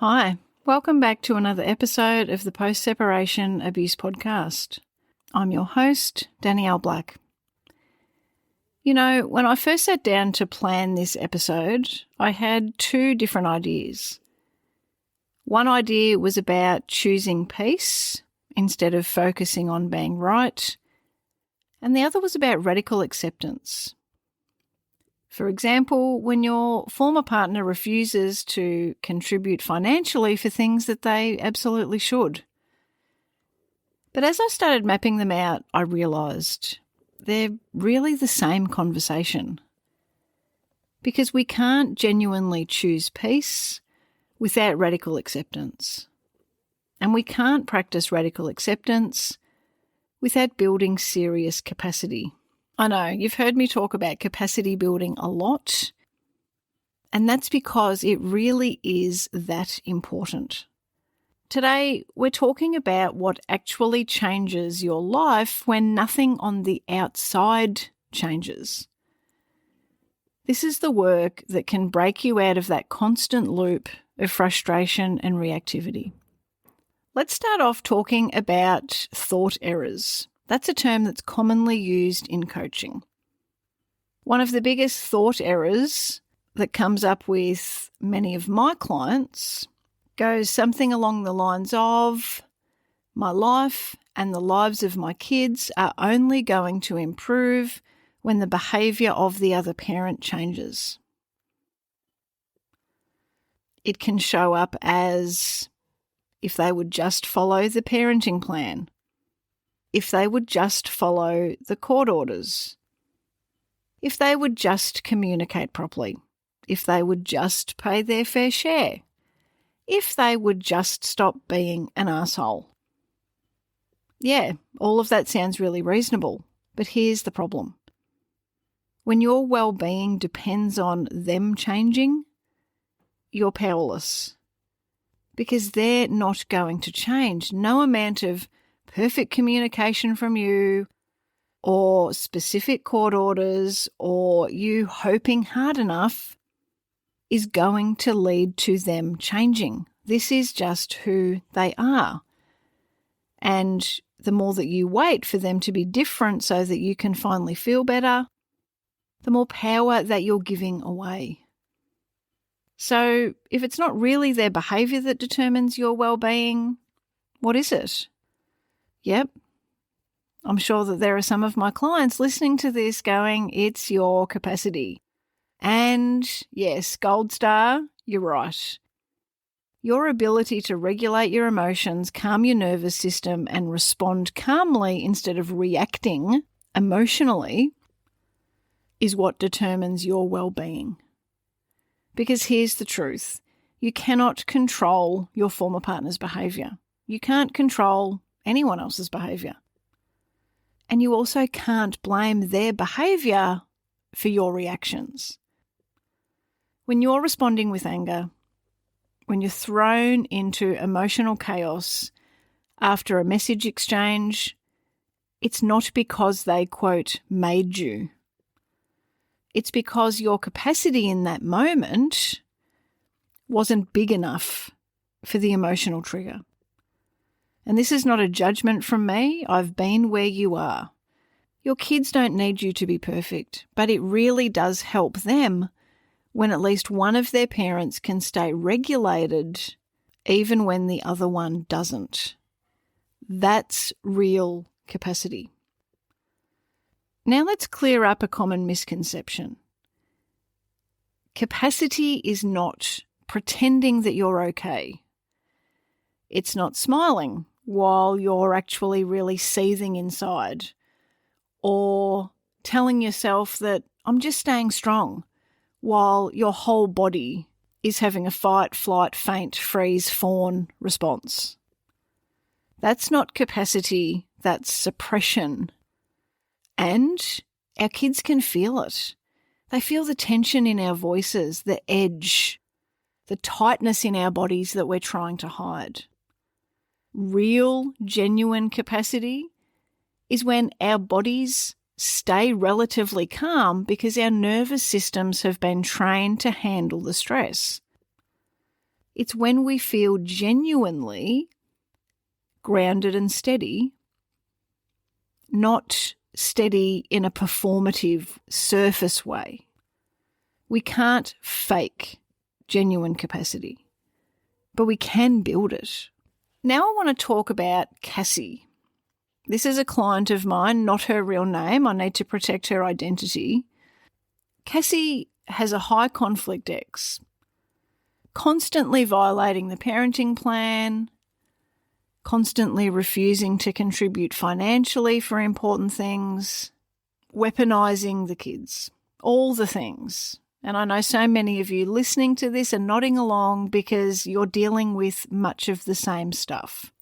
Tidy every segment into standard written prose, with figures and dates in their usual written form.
Hi, welcome back to another episode of the Post-Separation Abuse Podcast. I'm your host, Danielle Black. You know, when I first sat down to plan this episode, I had two different ideas. One idea was about choosing peace instead of focusing on being right, and the other was about radical acceptance. For example, when your former partner refuses to contribute financially for things that they absolutely should. But as I started mapping them out, I realised they're really the same conversation. Because we can't genuinely choose peace without radical acceptance. And we can't practice radical acceptance without building serious capacity. I know, you've heard me talk about capacity building a lot, and that's because it really is that important. Today, we're talking about what actually changes your life when nothing on the outside changes. This is the work that can break you out of that constant loop of frustration and reactivity. Let's start off talking about thought errors. That's a term that's commonly used in coaching. One of the biggest thought errors that comes up with many of my clients goes something along the lines of, my life and the lives of my kids are only going to improve when the behaviour of the other parent changes. It can show up as, if they would just follow the parenting plan, if they would just follow the court orders, if they would just communicate properly, if they would just pay their fair share, if they would just stop being an asshole. Yeah, all of that sounds really reasonable, but here's the problem. When your well-being depends on them changing, you're powerless. Because they're not going to change. No amount of perfect communication from you, or specific court orders, or you hoping hard enough is going to lead to them changing. This is just who they are. And the more that you wait for them to be different so that you can finally feel better, the more power that you're giving away. So if it's not really their behaviour that determines your well-being, what is it? Yep. I'm sure that there are some of my clients listening to this going, it's your capacity. And yes, gold star, you're right. Your ability to regulate your emotions, calm your nervous system, and respond calmly instead of reacting emotionally is what determines your well-being. Because here's the truth. You cannot control your former partner's behaviour. You can't control anyone else's behaviour. And you also can't blame their behaviour for your reactions. When you're responding with anger, when you're thrown into emotional chaos after a message exchange, it's not because they, quote, made you. It's because your capacity in that moment wasn't big enough for the emotional trigger. And this is not a judgment from me. I've been where you are. Your kids don't need you to be perfect, but it really does help them when at least one of their parents can stay regulated even when the other one doesn't. That's real capacity. Now let's clear up a common misconception. Capacity is not pretending that you're okay. It's not smiling while you're actually really seething inside, or telling yourself that I'm just staying strong while your whole body is having a fight, flight, faint, freeze, fawn response. That's not capacity, that's suppression. And our kids can feel it. They feel the tension in our voices, the edge, the tightness in our bodies that we're trying to hide. Real, genuine capacity is when our bodies stay relatively calm because our nervous systems have been trained to handle the stress. It's when we feel genuinely grounded and steady, not steady in a performative surface way. We can't fake genuine capacity, but we can build it. Now I want to talk about Cassie. This is a client of mine, not her real name. I need to protect her identity. Cassie has a high conflict ex, constantly violating the parenting plan, constantly refusing to contribute financially for important things, weaponising the kids, all the things. And I know so many of you listening to this are nodding along because you're dealing with much of the same stuff.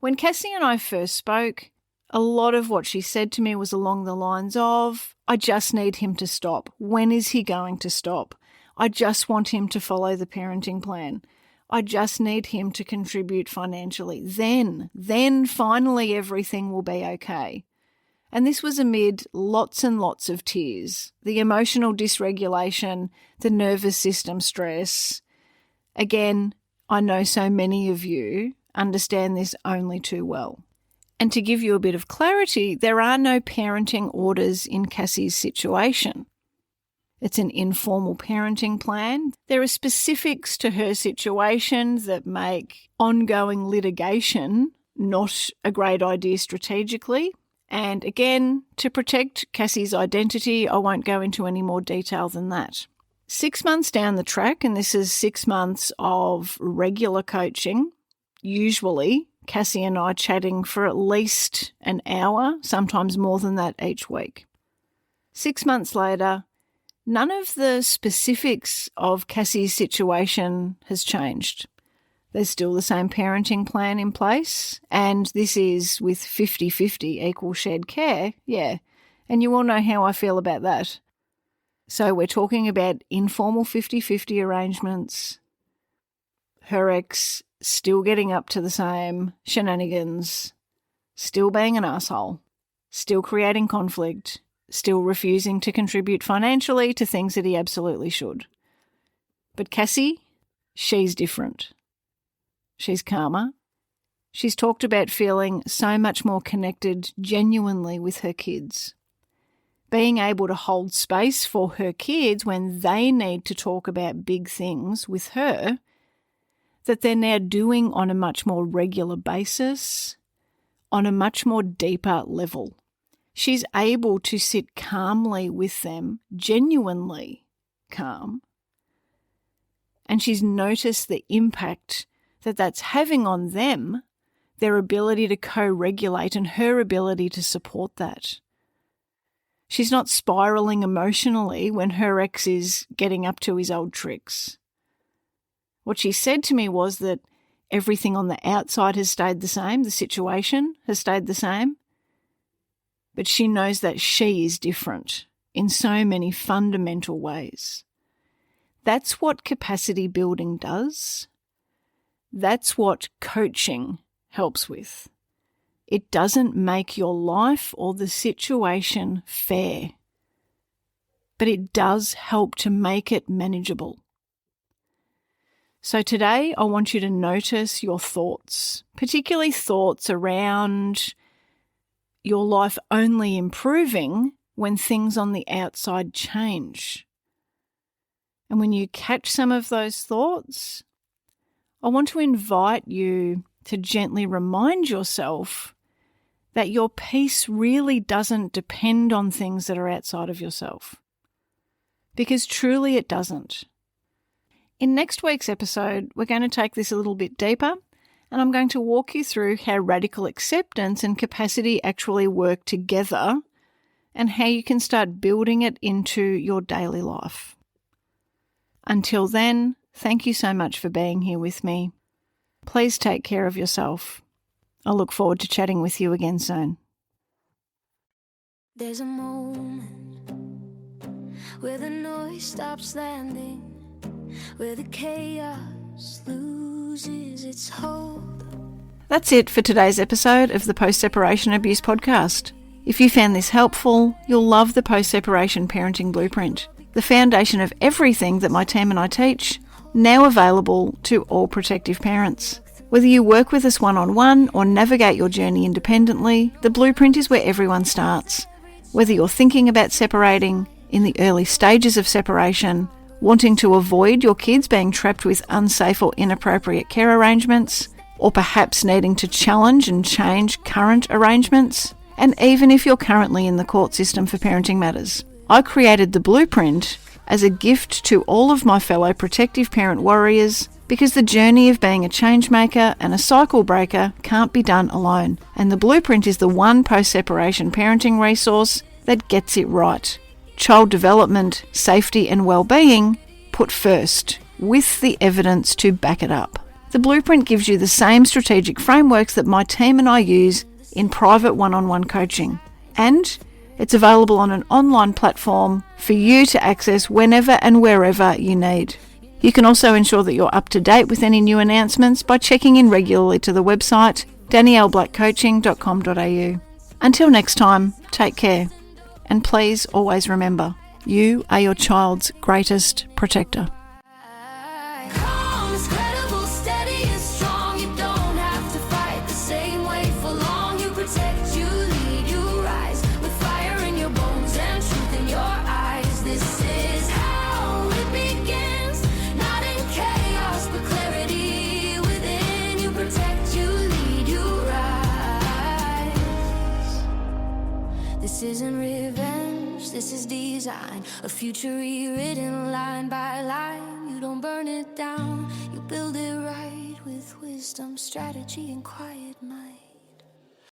When Cassie and I first spoke, a lot of what she said to me was along the lines of, I just need him to stop. When is he going to stop? I just want him to follow the parenting plan. I just need him to contribute financially. Then finally everything will be okay. And this was amid lots and lots of tears, the emotional dysregulation, the nervous system stress. Again, I know so many of you understand this only too well. And to give you a bit of clarity, there are no parenting orders in Cassie's situation. It's an informal parenting plan. There are specifics to her situation that make ongoing litigation not a great idea strategically. And again, to protect Cassie's identity, I won't go into any more detail than that. 6 months down the track, and this is 6 months of regular coaching, usually Cassie and I chatting for at least an hour, sometimes more than that each week. 6 months later, none of the specifics of Cassie's situation has changed. There's still the same parenting plan in place, and this is with 50-50 equal shared care, yeah. And you all know how I feel about that. So we're talking about informal 50-50 arrangements, her ex still getting up to the same shenanigans, still being an asshole, still creating conflict, still refusing to contribute financially to things that he absolutely should. But Cassie, she's different. She's calmer. She's talked about feeling so much more connected genuinely with her kids. Being able to hold space for her kids when they need to talk about big things with her that they're now doing on a much more regular basis, on a much more deeper level. She's able to sit calmly with them, genuinely calm, and she's noticed the impact that that's having on them, their ability to co-regulate and her ability to support that. She's not spiralling emotionally when her ex is getting up to his old tricks. What she said to me was that everything on the outside has stayed the same, the situation has stayed the same, but she knows that she is different in so many fundamental ways. That's what capacity building does. That's what coaching helps with. It doesn't make your life or the situation fair, but it does help to make it manageable. So today I want you to notice your thoughts, particularly thoughts around your life only improving when things on the outside change. And when you catch some of those thoughts, I want to invite you to gently remind yourself that your peace really doesn't depend on things that are outside of yourself. Because truly it doesn't. In next week's episode, we're going to take this a little bit deeper, and I'm going to walk you through how radical acceptance and capacity actually work together and how you can start building it into your daily life. Until then, thank you so much for being here with me. Please take care of yourself. I look forward to chatting with you again soon. There's a moment where the noise stops landing, where the chaos loses its hold. That's it for today's episode of the Post-Separation Abuse Podcast. If you found this helpful, you'll love the Post-Separation Parenting Blueprint, the foundation of everything that my team and I teach, now available to all protective parents. Whether you work with us one-on-one or navigate your journey independently, the blueprint is where everyone starts. Whether you're thinking about separating, in the early stages of separation, wanting to avoid your kids being trapped with unsafe or inappropriate care arrangements, or perhaps needing to challenge and change current arrangements, and even if you're currently in the court system for parenting matters. I created the blueprint as a gift to all of my fellow protective parent warriors because the journey of being a change maker and a cycle breaker can't be done alone, and the blueprint is the one post-separation parenting resource that gets it right. Child development, safety and well-being put first, with the evidence to back it up. The blueprint gives you the same strategic frameworks that my team and I use in private one-on-one coaching, and it's available on an online platform for you to access whenever and wherever you need. You can also ensure that you're up to date with any new announcements by checking in regularly to the website danielleblackcoaching.com.au. Until next time, take care. And please always remember, you are your child's greatest protector. This isn't revenge, this is design. A future rewritten line by line. You don't burn it down, you build it right with wisdom, strategy, and quiet mind.